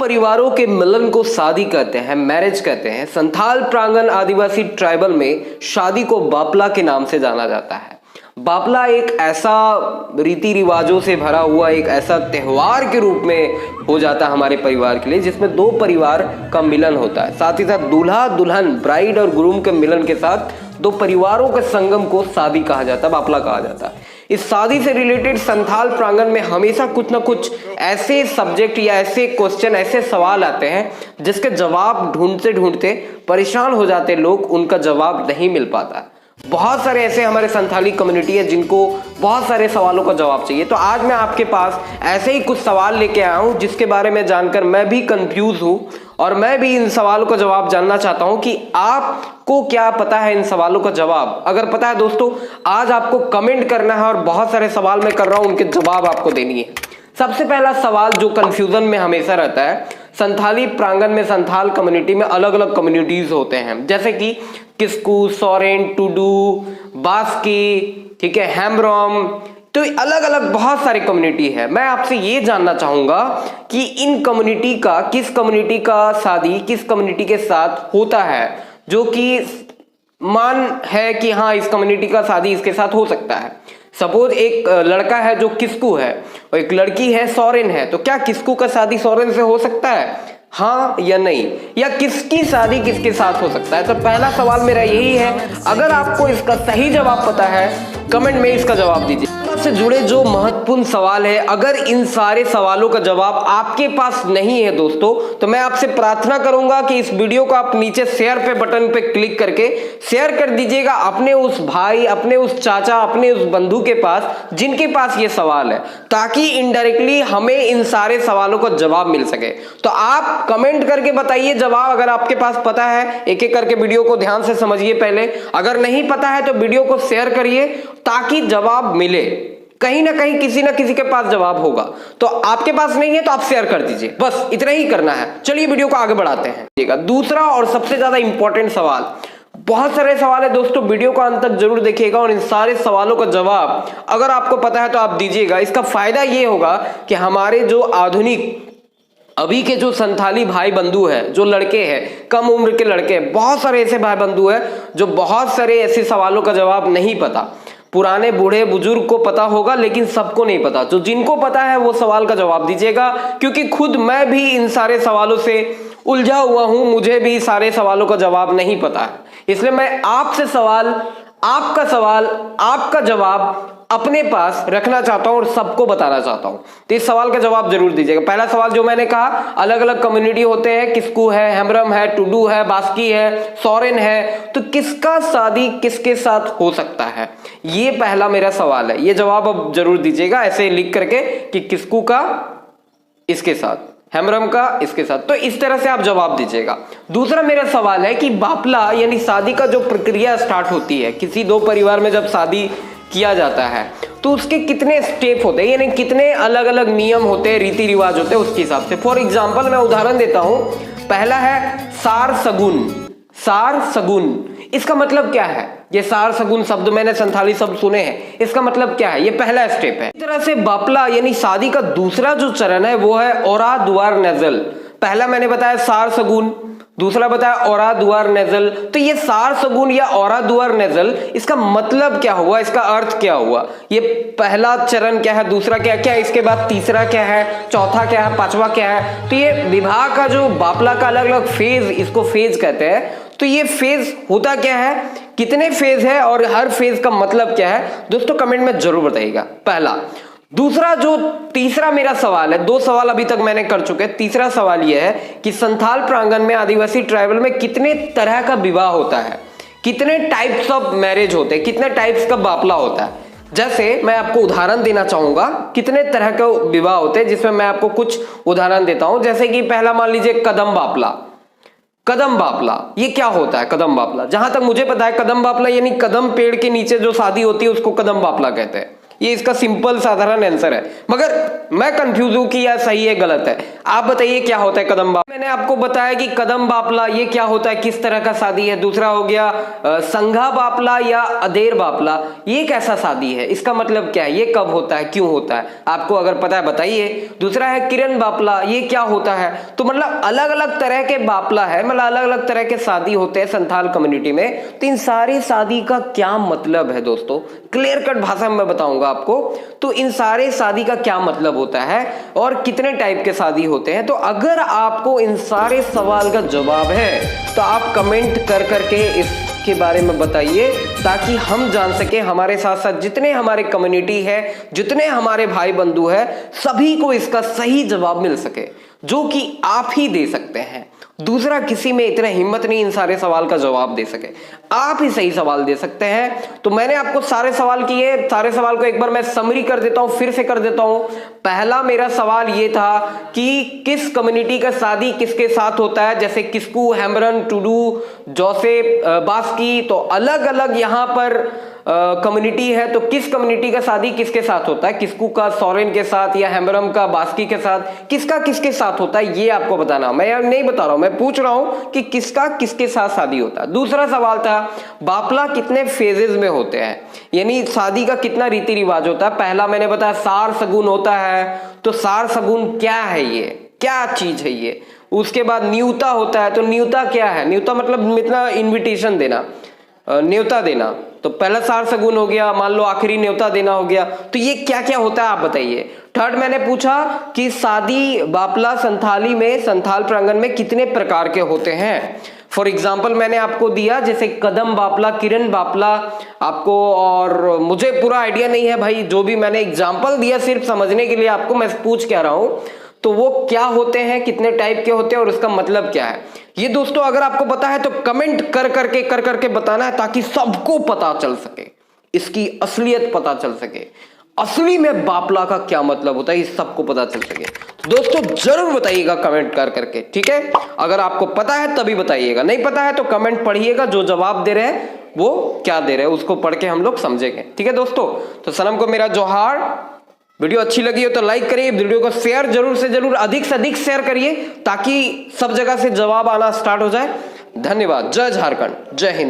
परिवारों के मिलन को शादी कहते हैं, मैरिज कहते हैं। संथाल प्रांगण आदिवासी ट्राइबल में शादी को बापला के नाम से जाना जाता है। बापला एक ऐसा रीति रिवाजों से भरा हुआ एक ऐसा त्योहार के रूप में हो जाता है हमारे परिवार के लिए, जिसमें दो परिवार का मिलन होता है। साथ ही साथ दूल्हा दुल्हन, ब्राइड और ग्रूम के मिलन के साथ दो परिवारों के संगम को शादी कहा जाता है, बापला कहा जाता है। इस शादी से रिलेटेड संथाल प्रांगण में हमेशा कुछ ना कुछ ऐसे सब्जेक्ट या ऐसे क्वेश्चन, ऐसे सवाल आते हैं जिसके जवाब ढूंढते ढूंढते परेशान हो जाते लोग, उनका जवाब नहीं मिल पाता। बहुत सारे ऐसे हमारे संथाली कम्युनिटी है जिनको बहुत सारे सवालों का जवाब चाहिए। तो आज मैं आपके पास ऐसे ही कुछ सवाल लेके आया हूं जिसके बारे में जानकर मैं भी कंफ्यूज हूं और मैं भी इन सवालों का जवाब जानना चाहता हूं कि आपको क्या पता है इन सवालों का जवाब। अगर पता है दोस्तों, आज आपको कमेंट करना है और बहुत सारे सवाल मैं कर रहा हूं, उनके जवाब आपको देनी है। सबसे पहला सवाल जो कंफ्यूजन में हमेशा रहता है, संथाली प्रांगण में, संथाल कम्युनिटी में अलग अलग कम्युनिटीज होते हैं, जैसे कि किस्कू, सोरेन, टुडू, बास्की, ठीक है, हेम्ब्रोम, तो अलग अलग बहुत सारी कम्युनिटी है। मैं आपसे ये जानना चाहूंगा कि इन कम्युनिटी का, किस कम्युनिटी का शादी किस कम्युनिटी के साथ होता है, जो कि मान है कि हाँ इस कम्युनिटी का शादी इसके साथ हो सकता है। सपोज एक लड़का है जो किस्कू है और एक लड़की है सोरेन है, तो क्या किस्कू का शादी सोरेन से हो सकता है, हाँ या नहीं? या किसकी शादी किसके साथ हो सकता है? तो पहला सवाल मेरा यही है। अगर आपको इसका सही जवाब पता है, कमेंट में इसका जवाब दीजिए। से जुड़े जो महत्वपूर्ण सवाल है, अगर इन सारे सवालों का जवाब आपके पास नहीं है दोस्तों, तो मैं आपसे प्रार्थना करूंगा कि इस वीडियो को आप नीचे शेयर पे बटन पे क्लिक करके शेयर कर दीजिएगा अपने उस भाई, अपने उस चाचा, अपने उस बंधु के पास जिनके पास ये सवाल है, ताकि इनडायरेक्टली हमें इन सारे सवालों का जवाब मिल सके। तो आप कमेंट करके बताइए जवाब, अगर आपके पास पता है। एक एक करके वीडियो को ध्यान से समझिए पहले। अगर नहीं पता है तो वीडियो को शेयर करिए ताकि जवाब मिले। कहीं ना कहीं किसी ना किसी के पास जवाब होगा। तो आपके पास नहीं है तो आप शेयर कर दीजिए, बस इतना ही करना है। चलिए वीडियो को आगे बढ़ाते हैं। दूसरा और सबसे ज्यादा इंपॉर्टेंट सवाल, बहुत सारे सवाल है दोस्तों, वीडियो को अंत तक जरूर देखिएगा और इन सारे सवालों का जवाब अगर आपको पता है तो आप दीजिएगा। इसका फायदा ये होगा कि हमारे जो आधुनिक अभी के जो संथाली भाई बंधु है, जो लड़के हैं, कम उम्र के लड़के, बहुत सारे ऐसे भाई बंधु है जो बहुत सारे ऐसे सवालों का जवाब नहीं पता। पुराने बूढ़े बुजुर्ग को पता होगा लेकिन सबको नहीं पता। जो जिनको पता है वो सवाल का जवाब दीजिएगा, क्योंकि खुद मैं भी इन सारे सवालों से उलझा हुआ हूं, मुझे भी सारे सवालों का जवाब नहीं पता है। इसलिए मैं आपसे सवाल, आपका सवाल, आपका जवाब अपने पास रखना चाहता हूं और सबको बताना चाहता हूं। तो इस सवाल का जवाब जरूर दीजिएगा। पहला सवाल जो मैंने कहा, अलग अलग कम्युनिटी होते हैं, किस्कू है, हेम्ब्रम है, टुडू है, बास्की है, सोरेन है, तो किसका शादी किसके साथ हो सकता है? ये पहला मेरा सवाल है। ये जवाब अब जरूर दीजिएगा ऐसे लिख करके कि किस्कू का इसके साथ, हेम्ब्रम का इसके साथ। तो इस तरह से आप जवाब दीजिएगा। दूसरा मेरा सवाल है कि बापला यानी शादी का जो प्रक्रिया स्टार्ट होती है, किसी दो परिवार में जब शादी किया जाता है तो उसके कितने स्टेप होते हैं, यानी कितने अलग अलग नियम होते हैं, रीति रिवाज होते हैं, उसके हिसाब से। फॉर एग्जाम्पल मैं उदाहरण देता हूं। पहला है सार सगुन। सार सगुन इसका मतलब क्या है? ये सार सगुन शब्द मैंने संथाली शब्द सुने हैं, इसका मतलब क्या है? ये पहला स्टेप है। इस तरह से बापला यानी शादी का दूसरा जो चरण है वो है ओरा दुआर नेजल। पहला मैंने बताया सार सगुन, दूसरा बताया ओरा दुआर नेजल। तो ये सार सगुन या ओरा दुआर नेजल, इसका मतलब क्या हुआ, इसका अर्थ क्या हुआ? ये पहला चरण क्या है, दूसरा क्या है, क्या इसके बाद तीसरा क्या है, चौथा क्या है, पांचवा क्या है? तो ये विवाह का जो बापला का अलग अलग फेज, इसको फेज कहते हैं। तो ये फेज होता क्या है, कितने फेज है और हर फेज का मतलब क्या है दोस्तों, कमेंट में जरूर बताइएगा। पहला। दूसरा जो तीसरा मेरा सवाल है, दो सवाल अभी तक मैंने कर चुके हैं। तीसरा सवाल यह है कि संथाल प्रांगण में, आदिवासी ट्राइबल में कितने तरह का विवाह होता है, कितने टाइप्स ऑफ मैरिज होते हैं, कितने टाइप्स का बापला होता है। जैसे मैं आपको उदाहरण देना चाहूंगा कितने तरह के विवाह होते हैं, जिसमें मैं आपको कुछ उदाहरण देता हूं। जैसे कि पहला मान लीजिए कदम बापला। कदम बापला ये क्या होता है? कदम बापला, जहां तक मुझे पता है, कदम बापला यानी कदम पेड़ के नीचे जो शादी होती है उसको कदम बापला कहते हैं। ये इसका सिंपल साधारण आंसर है, मगर मैं कंफ्यूज हूं कि यह सही है गलत है। आप बताइए क्या होता है कदम बापला। मैंने आपको बताया कि कदम बापला ये क्या होता है, किस तरह का शादी है। दूसरा हो गया संघा बापला या अधेर बापला, ये कैसा शादी है, इसका मतलब क्या है, ये कब होता है, क्यों होता है, आपको अगर पता है बताइए। दूसरा है किरण बापला, ये क्या होता है। तो मतलब अलग अलग तरह के बापला है, मतलब अलग अलग तरह के शादी होते हैं संथाल कम्युनिटी में। तो इन सारी शादी का क्या मतलब है दोस्तों, क्लियर कट भाषा में मैं बताऊंगा आपको। तो इन सारे शादी का क्या मतलब होता है और कितने टाइप के शादी होते हैं। तो अगर आपको इन सारे सवाल का जवाब है तो आप कमेंट कर करके इसके बारे में बताइए, ताकि हम जान सके, हमारे साथ साथ जितने हमारे कम्युनिटी है, जितने हमारे भाई बंधु है, सभी को इसका सही जवाब मिल सके, जो कि आप ही दे सकते हैं। दूसरा किसी में इतना हिम्मत नहीं इन सारे सवाल का जवाब दे सके, आप ही सही सवाल दे सकते हैं। तो मैंने आपको सारे सवाल किए, सारे सवाल को एक बार मैं समरी कर देता हूं, फिर से कर देता हूं। पहला मेरा सवाल ये था कि किस कम्युनिटी का शादी किसके साथ होता है, जैसे किस्कू, हेम्ब्रन, टुडू, जोसेफ, बास्की। तो अलग अलग यहां पर कम्युनिटी है, तो किस कम्युनिटी का शादी किसके साथ होता है, किस्कू का सोरेन के साथ या हेम्ब्रम का बास्की के साथ, किसका किसके साथ होता है, ये आपको बताना। मैं यार नहीं बता रहा हूं, मैं पूछ रहा हूं कि किसका किसके साथ शादी होता है। दूसरा सवाल था बापला कितने फेजेस में होते हैं, यानी शादी का कितना रीति रिवाज होता है। पहला मैंने बताया सार सगुन होता है, तो सार सगुन क्या है, ये क्या चीज है ये। उसके बाद न्यूता होता है, तो न्यूता क्या है, न्यूता मतलब इतना इन्विटेशन देना, न्योता देना। तो पहला सार सगुन हो गया, मान लो आखिरी न्योता देना हो गया। तो ये क्या क्या होता है आप बताइए। थर्ड मैंने पूछा कि शादी बापला संथाली में, संथाल प्रांगण में कितने प्रकार के होते हैं। फॉर एग्जाम्पल मैंने आपको दिया, जैसे कदम बापला, किरण बापला आपको, और मुझे पूरा आइडिया नहीं है भाई, जो भी मैंने एग्जाम्पल दिया सिर्फ समझने के लिए आपको मैं पूछ क्या रहा हूं, तो वो क्या होते हैं, कितने टाइप के होते हैं और उसका मतलब क्या है। ये दोस्तों अगर आपको पता है तो कमेंट कर करके बताना है, ताकि सबको पता चल सके, इसकी असलियत पता चल सके, असली में बापला का क्या मतलब होता है, ये सबको पता चल सके। तो दोस्तों जरूर बताइएगा कमेंट कर करके, ठीक है। अगर आपको पता है तभी बताइएगा, नहीं पता है तो कमेंट पढ़िएगा, जो जवाब दे रहे हैं वो क्या दे रहे हैं उसको पढ़ के हम लोग समझेंगे, ठीक है दोस्तों। तो सनम को मेरा जोहार। वीडियो अच्छी लगी हो तो लाइक करिए, वीडियो को शेयर जरूर से जरूर, अधिक से अधिक शेयर करिए, ताकि सब जगह से जवाब आना स्टार्ट हो जाए। धन्यवाद। जय झारखंड, जय हिंद।